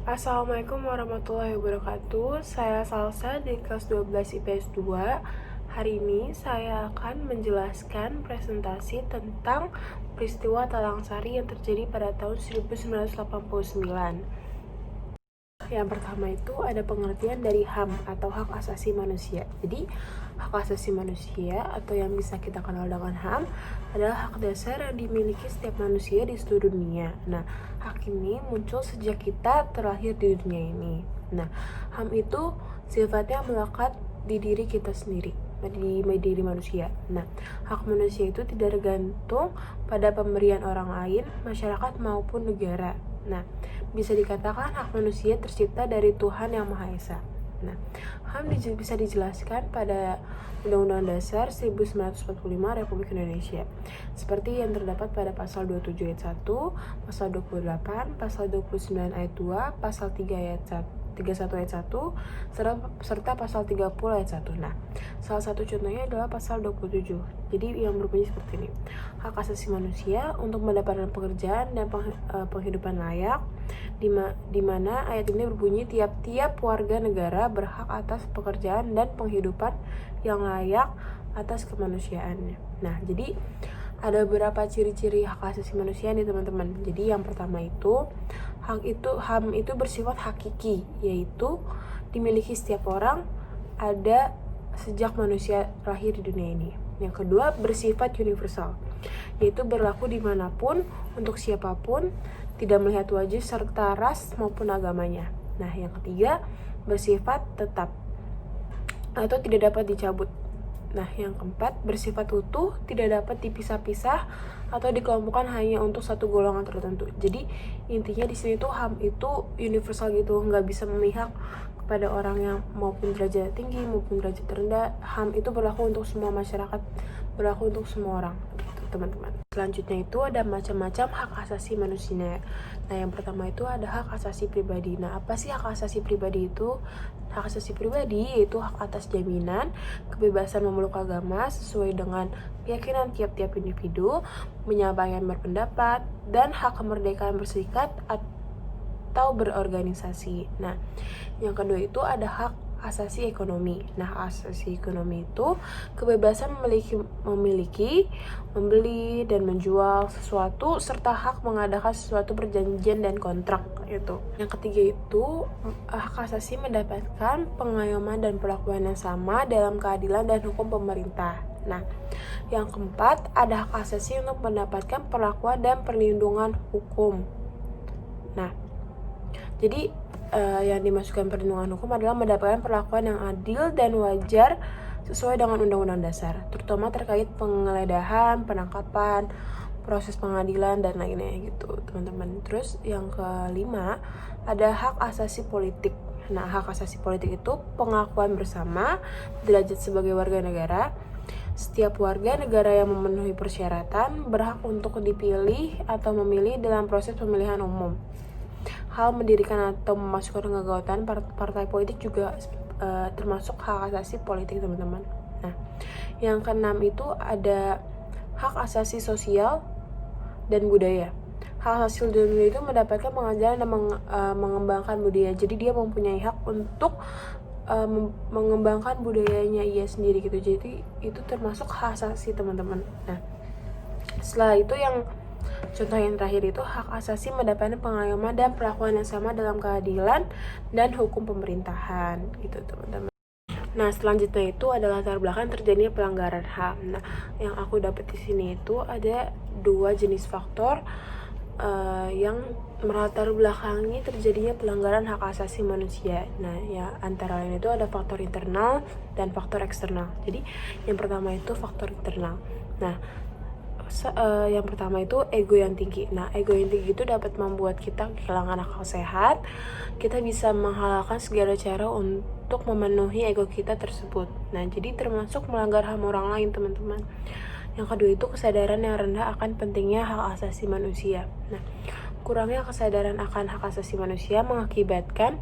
Assalamualaikum warahmatullahi wabarakatuh. Saya Salsa di kelas 12 IPS 2. Hari ini saya akan menjelaskan presentasi tentang peristiwa Talang Sari yang terjadi pada tahun 1989. Yang pertama itu ada pengertian dari HAM atau hak asasi manusia. Jadi hak asasi manusia atau yang bisa kita kenal dengan HAM adalah hak dasar yang dimiliki setiap manusia di seluruh dunia. Nah, hak ini muncul sejak kita terlahir di dunia ini. Nah, HAM itu sifatnya melekat di diri kita sendiri, di diri manusia. Nah, hak manusia itu tidak tergantung pada pemberian orang lain, masyarakat maupun negara. Nah, bisa dikatakan hak manusia tercipta dari Tuhan Yang Maha Esa. Nah, HAM bisa dijelaskan pada Undang-Undang Dasar 1945 Republik Indonesia seperti yang terdapat pada pasal 27 ayat 1, pasal 28, pasal 29 ayat 2, pasal 3 ayat 31 ayat 1, serta pasal 30 ayat 1. Nah, salah satu contohnya adalah pasal 27. Jadi yang berbunyi seperti ini. Hak asasi manusia untuk mendapatkan pekerjaan dan penghidupan layak, di mana ayat ini berbunyi tiap-tiap warga negara berhak atas pekerjaan dan penghidupan yang layak atas kemanusiaannya. Nah, jadi ada beberapa ciri-ciri hak asasi manusia nih teman-teman. Jadi yang pertama itu HAM itu bersifat hakiki, yaitu dimiliki setiap orang, ada sejak manusia lahir di dunia ini. Yang kedua bersifat universal, yaitu berlaku dimanapun, untuk siapapun, tidak melihat wajah serta ras maupun agamanya. Nah, yang ketiga bersifat tetap atau tidak dapat dicabut. Nah, yang keempat bersifat utuh, tidak dapat dipisah-pisah atau dikelompokkan hanya untuk satu golongan tertentu. Jadi intinya di sini tuh HAM itu universal gitu, nggak bisa memihak kepada orang yang maupun derajat tinggi maupun derajat rendah. HAM itu berlaku untuk semua masyarakat, berlaku untuk semua orang, gitu teman-teman. Selanjutnya itu ada macam-macam hak asasi manusia. Nah, yang pertama itu ada hak asasi pribadi. Nah, apa sih hak asasi pribadi itu? Hak asasi pribadi yaitu hak atas jaminan kebebasan memeluk agama sesuai dengan keyakinan tiap-tiap individu, menyampaikan berpendapat, dan hak kemerdekaan berserikat atau berorganisasi. Nah, yang kedua itu ada hak asasi ekonomi. Nah, asasi ekonomi itu kebebasan memiliki, membeli dan menjual sesuatu serta hak mengadakan sesuatu perjanjian dan kontrak itu. Yang ketiga itu hak asasi mendapatkan pengayoman dan perlakuan yang sama dalam keadilan dan hukum pemerintah. Nah, yang keempat ada hak asasi untuk mendapatkan perlakuan dan perlindungan hukum. Nah, jadi yang dimasukkan perlindungan hukum adalah mendapatkan perlakuan yang adil dan wajar sesuai dengan Undang-Undang Dasar, terutama terkait penggeledahan, penangkapan, proses pengadilan, dan lainnya gitu teman-teman. Terus yang kelima ada hak asasi politik. Nah, hak asasi politik itu pengakuan bersama derajat sebagai warga negara. Setiap warga negara yang memenuhi persyaratan berhak untuk dipilih atau memilih dalam proses pemilihan umum. Hal mendirikan atau memasukkan keanggotaan partai politik juga termasuk hak asasi politik teman-teman. Nah, yang keenam itu ada hak asasi sosial dan budaya. Hak asasi dan budaya itu mendapatkan pengajaran dan mengembangkan budaya. Jadi dia mempunyai hak untuk mengembangkan budayanya ia sendiri gitu. Jadi itu termasuk hak asasi teman-teman. Nah, setelah itu yang contoh yang terakhir itu hak asasi mendapatkan pengayoman dan perlakuan yang sama dalam keadilan dan hukum pemerintahan gitu teman-teman. Nah, selanjutnya itu adalah latar belakang terjadinya pelanggaran HAM. Nah, yang aku dapat di sini itu ada dua jenis faktor yang melatar belakangi terjadinya pelanggaran hak asasi manusia. Nah, ya antara lain itu ada faktor internal dan faktor eksternal. Jadi, yang pertama itu faktor internal. Nah, yang pertama itu ego yang tinggi. Nah, ego yang tinggi itu dapat membuat kita kehilangan akal sehat. Kita bisa menghalalkan segala cara untuk memenuhi ego kita tersebut. Nah, jadi termasuk melanggar HAM orang lain, teman-teman. Yang kedua itu kesadaran yang rendah akan pentingnya hak asasi manusia. Nah, kurangnya kesadaran akan hak asasi manusia mengakibatkan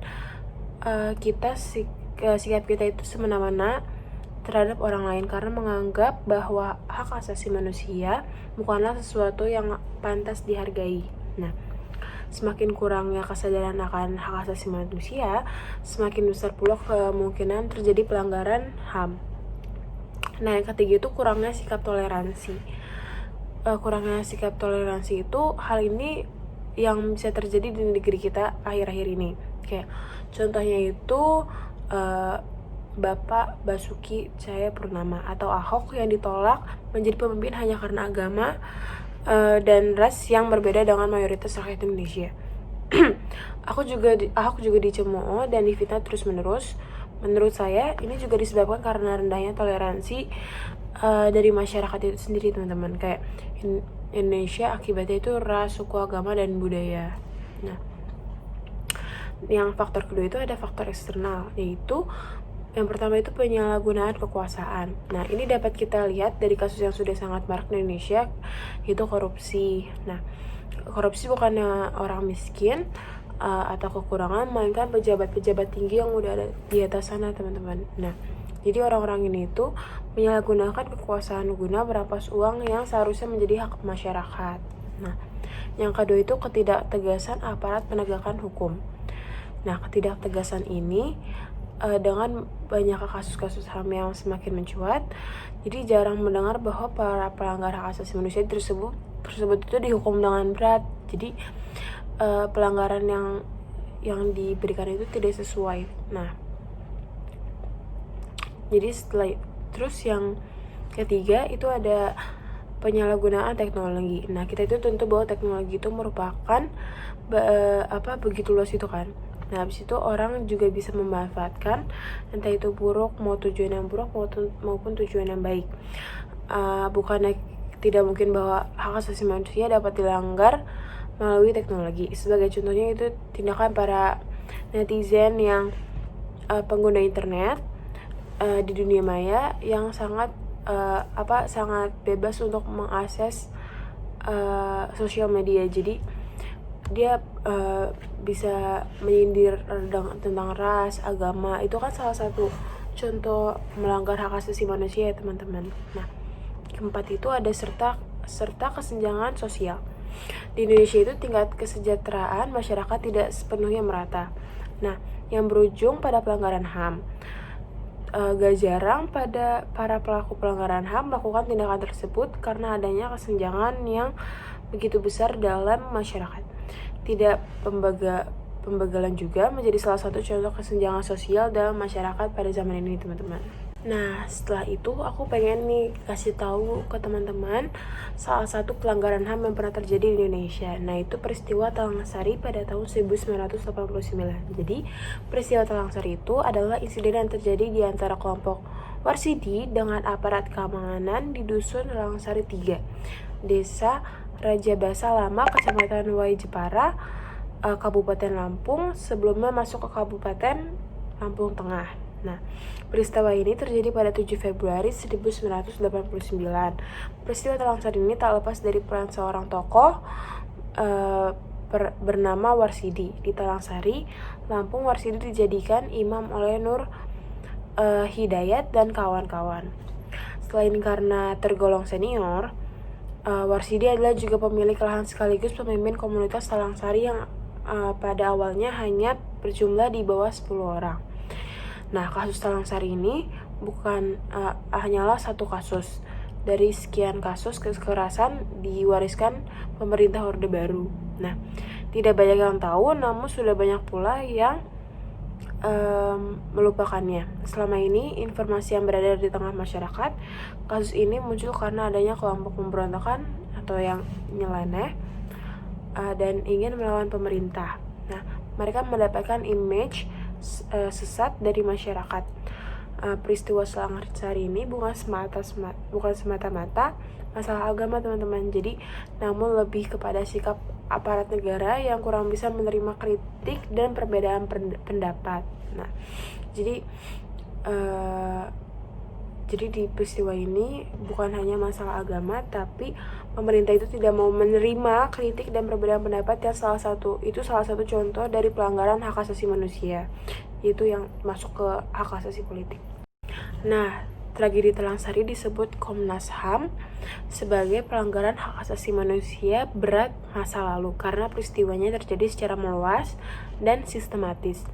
sikap kita itu semena-mena terhadap orang lain karena menganggap bahwa hak asasi manusia bukanlah sesuatu yang pantas dihargai. Nah, semakin kurangnya kesadaran akan hak asasi manusia, semakin besar pula kemungkinan terjadi pelanggaran HAM. Nah, yang ketiga itu kurangnya sikap toleransi. Kurangnya sikap toleransi itu hal ini yang bisa terjadi di negeri kita akhir-akhir ini. Kayak contohnya itu Bapak Basuki Cahayapurnama atau Ahok yang ditolak menjadi pemimpin hanya karena agama dan ras yang berbeda dengan mayoritas rakyat Indonesia. Ahok juga dicemooh dan difitnah terus-menerus. Menurut saya ini juga disebabkan karena rendahnya toleransi dari masyarakat itu sendiri, teman-teman. Kayak Indonesia akibatnya itu ras, suku, agama, dan budaya. Nah, yang faktor kedua itu ada faktor eksternal, yaitu yang pertama itu penyalahgunaan kekuasaan. Nah, ini dapat kita lihat dari kasus yang sudah sangat marak di Indonesia, yaitu korupsi. Nah, korupsi bukannya orang miskin atau kekurangan, melainkan pejabat-pejabat tinggi yang udah ada di atas sana, teman-teman. Nah, jadi orang-orang ini itu menyalahgunakan kekuasaan guna merampas uang yang seharusnya menjadi hak masyarakat. Nah, yang kedua itu ketidaktegasan aparat penegakan hukum. Nah, ketidaktegasan ini dengan banyak kasus-kasus HAM yang semakin mencuat, jadi jarang mendengar bahwa para pelanggar hak asasi manusia tersebut itu dihukum dengan berat. Jadi pelanggaran yang diberikan itu tidak sesuai. Nah, jadi terus yang ketiga itu ada penyalahgunaan teknologi. Nah, kita itu tentu bahwa teknologi itu merupakan begitu luas itu kan. Nah, habis itu orang juga bisa memanfaatkan, entah itu buruk, mau tujuan yang buruk maupun tujuan yang baik. Bukannya tidak mungkin bahwa hak asasi manusia dapat dilanggar melalui teknologi. Sebagai contohnya itu tindakan para netizen yang pengguna internet di dunia maya yang sangat bebas untuk mengakses sosial media. Jadi dia bisa menyindir tentang ras, agama. Itu kan salah satu contoh melanggar hak asasi manusia ya, teman-teman. Nah, keempat itu ada serta kesenjangan sosial. Di Indonesia itu tingkat kesejahteraan masyarakat tidak sepenuhnya merata. Nah, yang berujung pada pelanggaran HAM. Gak jarang pada para pelaku pelanggaran HAM melakukan tindakan tersebut karena adanya kesenjangan yang begitu besar dalam masyarakat. Tidak pembagalan juga menjadi salah satu contoh kesenjangan sosial dalam masyarakat pada zaman ini, teman-teman. Nah, setelah itu aku pengen nih kasih tahu ke teman-teman salah satu pelanggaran HAM yang pernah terjadi di Indonesia. Nah, itu peristiwa Talang Sari pada tahun 1989. Jadi, peristiwa Talang Sari itu adalah insiden yang terjadi di antara kelompok Warsidi dengan aparat keamanan di Dusun Talang Sari 3, Desa Raja Basa Lama, Kecamatan Wai Jepara, Kabupaten Lampung, sebelumnya masuk ke Kabupaten Lampung Tengah. Nah, peristiwa ini terjadi pada 7 Februari 1989. Peristiwa Talang Sari ini tak lepas dari peran seorang tokoh bernama Warsidi. Di Talang Sari, Lampung, Warsidi dijadikan imam oleh Nur Hidayat dan kawan-kawan. Selain karena tergolong senior, Warsidi adalah juga pemilik lahan sekaligus pemimpin komunitas Talang Sari yang pada awalnya hanya berjumlah di bawah 10 orang. Nah, kasus Talang Sari ini bukan hanyalah satu kasus. Dari sekian kasus kekerasan diwariskan pemerintah Orde Baru. Nah, tidak banyak yang tahu, namun sudah banyak pula yang melupakannya. Selama ini, informasi yang berada di tengah masyarakat, kasus ini muncul karena adanya kelompok pemberontakan atau yang nyeleneh dan ingin melawan pemerintah. Nah, mereka mendapatkan image sesat dari masyarakat. Peristiwa Talang Sari ini bukan semata-mata masalah agama, teman-teman. Jadi, namun lebih kepada sikap aparat negara yang kurang bisa menerima kritik dan perbedaan pendapat. Nah, jadi di peristiwa ini bukan hanya masalah agama, tapi pemerintah itu tidak mau menerima kritik dan perbedaan pendapat yang salah satu contoh dari pelanggaran hak asasi manusia, yaitu yang masuk ke hak asasi politik. Nah, tragedi Talang Sari disebut Komnas HAM sebagai pelanggaran hak asasi manusia berat masa lalu karena peristiwanya terjadi secara meluas dan sistematis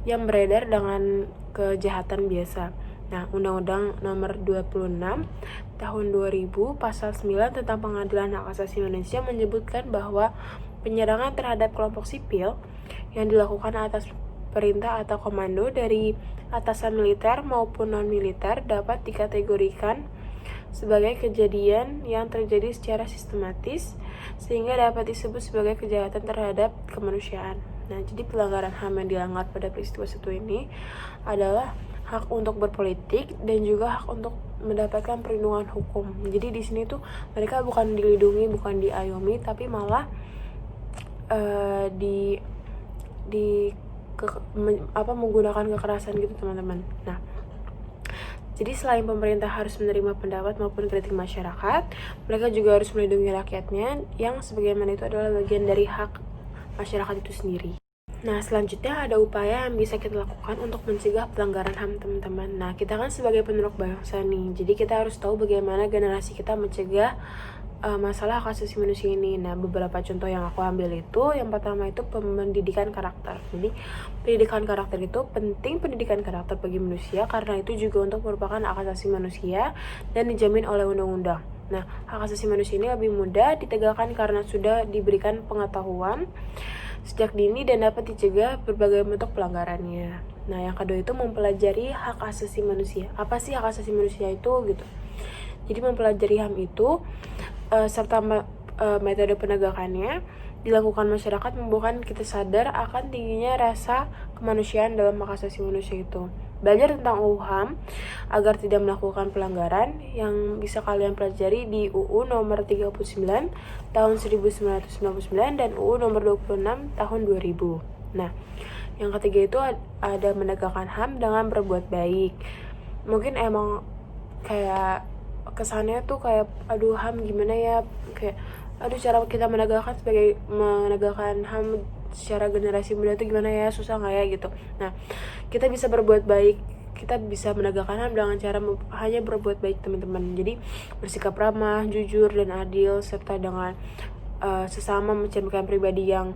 yang beredar dengan kejahatan biasa. Nah, Undang-Undang Nomor 26 Tahun 2000 Pasal 9 tentang Pengadilan Hak Asasi Manusia menyebutkan bahwa penyerangan terhadap kelompok sipil yang dilakukan atas perintah atau komando dari atasan militer maupun non-militer dapat dikategorikan sebagai kejadian yang terjadi secara sistematis sehingga dapat disebut sebagai kejahatan terhadap kemanusiaan. Nah, jadi pelanggaran HAM yang dilanggar pada peristiwa satu ini adalah hak untuk berpolitik dan juga hak untuk mendapatkan perlindungan hukum. Jadi di sini tuh mereka bukan dilindungi, bukan diayomi, tapi malah menggunakan kekerasan gitu teman-teman. Nah, jadi selain pemerintah harus menerima pendapat maupun kritik masyarakat, mereka juga harus melindungi rakyatnya yang sebagaimana itu adalah bagian dari hak masyarakat itu sendiri. Nah, selanjutnya ada upaya yang bisa kita lakukan untuk mencegah pelanggaran HAM teman-teman. Nah, kita kan sebagai penerus bangsa nih, jadi kita harus tahu bagaimana generasi kita mencegah masalah hak asasi manusia ini. Nah, beberapa contoh yang aku ambil itu, yang pertama itu pendidikan karakter. Jadi, pendidikan karakter itu penting, pendidikan karakter bagi manusia karena itu juga untuk merupakan hak asasi manusia dan dijamin oleh undang-undang. Nah, hak asasi manusia ini lebih mudah ditegakkan karena sudah diberikan pengetahuan sejak dini dan dapat dicegah berbagai bentuk pelanggarannya. Nah, yang kedua itu mempelajari hak asasi manusia. Apa sih hak asasi manusia itu gitu? Jadi mempelajari HAM itu serta metode penegakannya dilakukan masyarakat membuatkan kita sadar akan tingginya rasa kemanusiaan dalam hak asasi manusia itu. Belajar tentang UU HAM agar tidak melakukan pelanggaran yang bisa kalian pelajari di UU nomor 39 tahun 1999 dan UU nomor 26 tahun 2000. Nah, yang ketiga itu ada menegakkan HAM dengan berbuat baik. Mungkin emang kayak kesannya tuh kayak aduh HAM gimana ya, kayak aduh cara kita menegakkan HAM secara generasi muda tuh gimana ya, susah nggak ya gitu. Nah, kita bisa berbuat baik, kita bisa menegakkan HAM dengan cara hanya berbuat baik teman-teman. Jadi bersikap ramah, jujur dan adil serta dengan sesama mencerminkan pribadi yang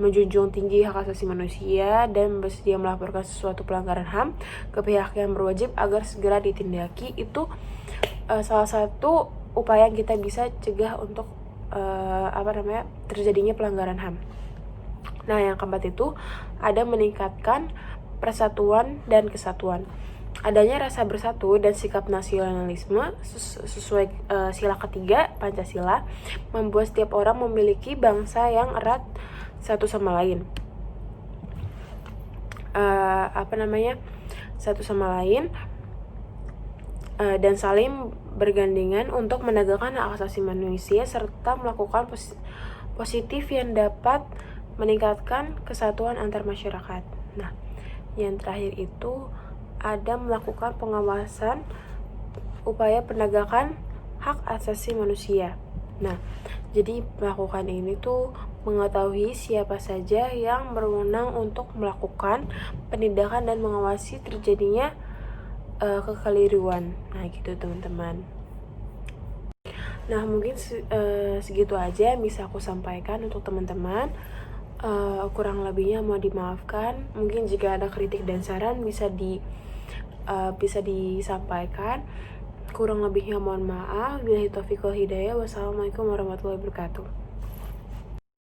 menjunjung tinggi hak asasi manusia dan bersedia melaporkan sesuatu pelanggaran HAM ke pihak yang berwajib agar segera ditindaki. Itu salah satu upaya yang kita bisa cegah untuk terjadinya pelanggaran HAM. Nah, yang keempat itu ada meningkatkan persatuan dan kesatuan. Adanya rasa bersatu dan sikap nasionalisme sesuai sila ketiga Pancasila membuat setiap orang memiliki bangsa yang erat satu sama lain. Dan saling bergandengan untuk menegakkan hak asasi manusia serta melakukan positif yang dapat meningkatkan kesatuan antar masyarakat. Nah, yang terakhir itu ada melakukan pengawasan upaya penegakan hak asasi manusia. Nah, jadi melakukan ini tuh mengetahui siapa saja yang berwenang untuk melakukan penindakan dan mengawasi terjadinya kekeliruan. Nah, gitu teman-teman. Nah, mungkin segitu aja yang bisa aku sampaikan untuk teman-teman. Kurang lebihnya mau dimaafkan. Mungkin jika ada kritik dan saran bisa disampaikan. Kurang lebihnya mohon maaf. Billahi taufiq wal hidayah. Wassalamualaikum warahmatullahi wabarakatuh.